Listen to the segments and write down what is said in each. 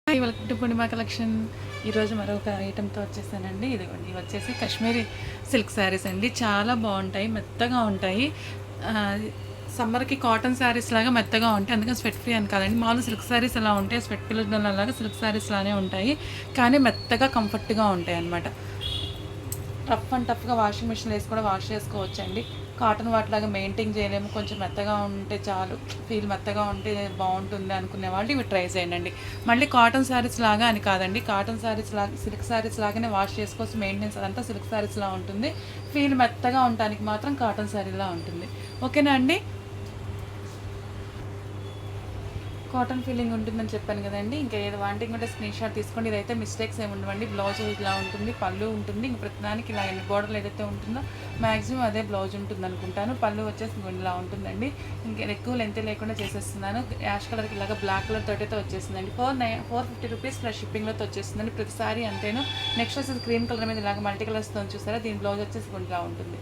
Welcome to Purnima collection. ఈరోజు మరొక ఐటెంతో వచ్చేసానండి. ఇదిగోండి, ఇవి వచ్చేసి కాశ్మీరీ సిల్క్ శారీస్ అండి. చాలా బాగుంటాయి, మెత్తగా ఉంటాయి. సమ్మర్కి కాటన్ శారీస్ లాగా మెత్తగా ఉంటాయి, అందుకని స్వెట్ ఫ్రీ అని కాదండి. మామూలు సిల్క్ శారీస్ ఎలా ఉంటాయి, స్వెట్ పిల్లలాగా సిల్క్ శారీస్ లానే ఉంటాయి, కానీ మెత్తగా కంఫర్ట్గా ఉంటాయి అన్నమాట. రఫ్ అండ్ టఫ్గా వాషింగ్ మిషన్లో వేసి కూడా వాష్ చేసుకోవచ్చండి. కాటన్ వాటిలాగా మెయింటైన్ చేయలేము, కొంచెం మెత్తగా ఉంటే చాలు, ఫీల్ మెత్తగా ఉంటే బాగుంటుంది అనుకునే వాళ్ళు ఇవి ట్రై చేయండి. మళ్ళీ కాటన్ శారీస్ లాగా అని కాదండి, కాటన్ శారీస్ లాగా సిల్క్ శారీస్ లాగానే వాష్ చేసుకోవచ్చు. మెయింటెనెన్స్ అదంతా సిల్క్ శారీస్లా ఉంటుంది, ఫీల్ మెత్తగా ఉండడానికి మాత్రం కాటన్ శారీలా ఉంటుంది. ఓకేనా అండి? కాటన్ ఫీలింగ్ ఉంటుందని చెప్పాను కదండి. ఇంకా ఏదో వాంటింగ్ ఉంటే స్క్రీన్ షాట్ తీసుకోండి. ఇదైతే మిస్టేక్స్ ఏమి ఉండవండి. బ్లౌజ్ ఇలా ఉంటుంది, పళ్ళు ఉంటుంది, ఇంక ప్రతిదానికి ఇలా ఎన్ని బోర్డర్లు ఏదైతే ఉంటుందో మ్యాక్సిమం అదే బ్లౌజ్ ఉంటుంది అనుకుంటాను. పళ్ళు వచ్చేసి ఇలా ఉంటుందండి. ఇంకా ఎక్కువ లెంత్ లేకుండా చేసేస్తున్నాను. యాష్ కలర్కి ఇలాగ బ్లాక్ కలర్ తోటి అయితే వచ్చేసిందండి. 450 రూపీస్ ప్లస్ షిప్పింగ్లో వచ్చేస్తుందండి ప్రతిసారి అంతేను. నెక్స్ట్ వచ్చేసి క్రీమ్ కలర్ మీద ఇలాగ మల్టీ కలర్స్తో చూసారా, దీని బ్లౌజ్ వచ్చేసి ఇలా ఉంటుంది.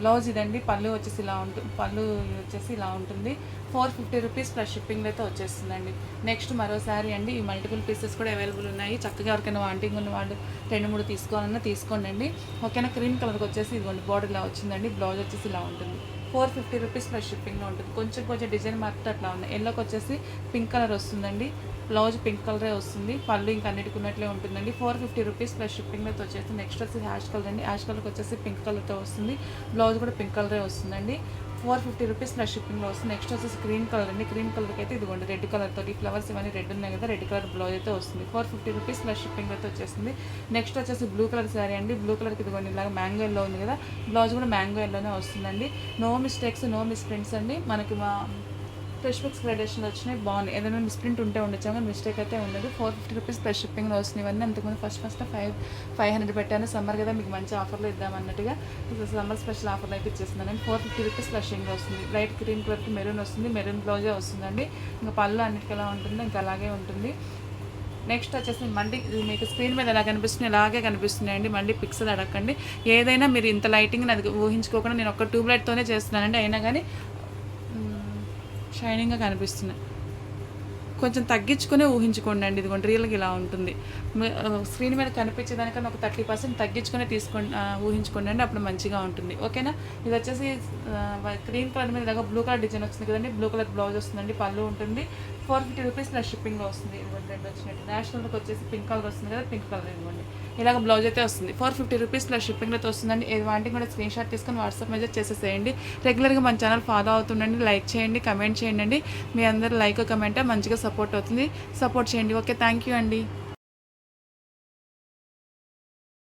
బ్లౌజ్ ఇదండి. పళ్ళు వచ్చేసి ఇలా ఉంటుంది, పళ్ళు వచ్చేసి ఇలా ఉంటుంది. 450 రూపీస్ ప్లస్ షిప్పింగ్ అయితే వచ్చేస్తుందండి. నెక్స్ట్ మరోసారి అండి, ఈ మల్టిపుల్ పీసెస్ కూడా అవైలబుల్ ఉన్నాయి. చక్కగా ఎవరికైనా వాంటింగ్ ఉన్న వాళ్ళు 2-3 తీసుకోవాలన్నా తీసుకోండి. ఓకేనా? క్రీమ్ కలర్కి వచ్చేసి ఇదిగోండి బోర్డర్ ఇలా వచ్చిందండి. బ్లౌజ్ వచ్చేసి ఇలా ఉంటుంది. 450 రూపీస్ ప్లస్ షిప్పింగ్లో ఉంటుంది. కొంచెం డిజైన్ మార్పుతో అట్లా ఉన్నాయి. ఎల్లోకి వచ్చేసి పింక్ కలర్ వస్తుందండి. బ్లౌజ్ పింక్ కలరే వస్తుంది. పళ్ళు ఇంకా అన్నిటికున్నట్లే ఉంటుందండి. 450 రూపీస్ ప్లస్ షిప్పింగ్లో వచ్చేసి నెక్స్ట్ వచ్చేసి హ్యాష్ కలర్ అండి. హ్యాష్ కలర్కి వచ్చేసి పింక్ కలర్తో వస్తుంది. బ్లౌజ్ కూడా పింక్ కలరే వస్తుందండి. 450 రూపీస్ ప్లస్ షిప్పింగ్లో వస్తుంది. నెక్స్ట్ వచ్చేసి క్రీమ్ కలర్ అండి. క్రీమ్ కలర్కి అయితే ఇదిగోండి రెడ్ కలర్తో, ఈ ఫ్లవర్స్ ఇవన్నీ రెడ్ ఉన్నాయి కదా, రెడ్ కలర్ బ్లౌజ్ అయితే వస్తుంది. 450 రూపీస్ ప్లస్ షిప్పింగ్ అయితే వచ్చేస్తుంది. నెక్స్ట్ వచ్చేసి బ్లూ కలర్ శారీ అండి. బ్లూ కలర్కి ఇదిగోండి ఇలాగ మ్యాంగో ఎల్లో ఉంది కదా, బ్లౌజ్ కూడా మ్యాంగో ఎల్లోనే వస్తుందండి. నో మిస్టేక్స్, నో మిస్ప్రింట్స్ అండి. మనకి మా ఫ్రెష్ బుక్స్ గ్రాడ్యుయేషన్లో వచ్చినాయి, బాగున్నాయి. ఏదైనా మిస్ప్రింట్ ఉంటే ఉండొచ్చు కానీ మిస్టేక్ అయితే ఉండదు. 450 రూపీస్ ప్లస్ షిప్పింగ్లో వస్తున్నాయి ఇవన్నీ. అంతకుముందు ఫస్ట్ 500 పెట్టాను. సమ్మర్ కదా, మీకు మంచి ఆఫర్లో ఇద్దామన్నట్టుగా సమ్మర్ స్పెషల్ ఆఫర్లో అయితే ఇచ్చేస్తున్నాను. 450 రూపీస్ ప్లస్ షిప్పింగ్ వస్తుంది. లైట్ క్రీమ్ కలర్కి మెరూన్ వస్తుంది, మెరూన్ బ్లౌజే వస్తుందండి. ఇంకా పళ్ళు అన్నిటికీ ఎలా ఉంటుందో ఇంకా అలాగే ఉంటుంది. నెక్స్ట్ వచ్చేసి మండి మీకు స్క్రీన్ మీద ఎలా కనిపిస్తుంది ఇలాగే కనిపిస్తున్నాయండి. మండి పిక్స్ అడగండి. ఏదైనా మీరు ఇంత లైటింగ్ అది ఊహించుకోకుండా నేను ఒక ట్యూబ్ లైట్తోనే చేస్తున్నానండి, అయినా కానీ షైనింగ్గా కనిపిస్తున్నాయి. కొంచెం తగ్గించుకునే ఊహించుకోండి అండి. ఇదిగోండి రియల్గా ఇలా ఉంటుంది. స్క్రీన్ మీద కనిపించేదానికన్నా ఒక 30% తగ్గించుకునే ఊహించుకోండి అండి, అప్పుడు మంచిగా ఉంటుంది. ఓకేనా? ఇది వచ్చేసి క్రీమ్ కలర్ మీద ఇలాగ బ్లూ కలర్ డిజైన్ వస్తుంది కదండి. బ్లూ కలర్ బ్లౌజ్ వస్తుందండి, పళ్ళు ఉంటుంది. 450 రూపీస్ ప్లస్ షిప్పింగ్లో వస్తుంది. ఇదిగోండి రెండు వచ్చినట్టు. నేషనల్కి వచ్చేసి పింక్ కలర్ వస్తుంది కదా, పింక్ కలర్ ఇదిగోండి ఇలాగ బ్లౌజ్ అయితే వస్తుంది. 450 రూపీస్ ప్లస్ షిప్పింగ్లో అయితే వస్తుందండి. ఏ వాంటికి కూడా స్క్రీన్ షాట్ తీసుకొని వాట్సాప్ మెసేజ్ చేసేసేయండి. రెగ్యులర్గా మన ఛానల్ ఫాలో అవుతుండండి, లైక్ చేయండి, కమెంట్ చేయండి. మీ అందరూ లైక్ కమెంట్ మంచిగా సపోర్ట్ అవుతుంది, సపోర్ట్ చేయండి. ఓకే, థ్యాంక్ యూ అండి.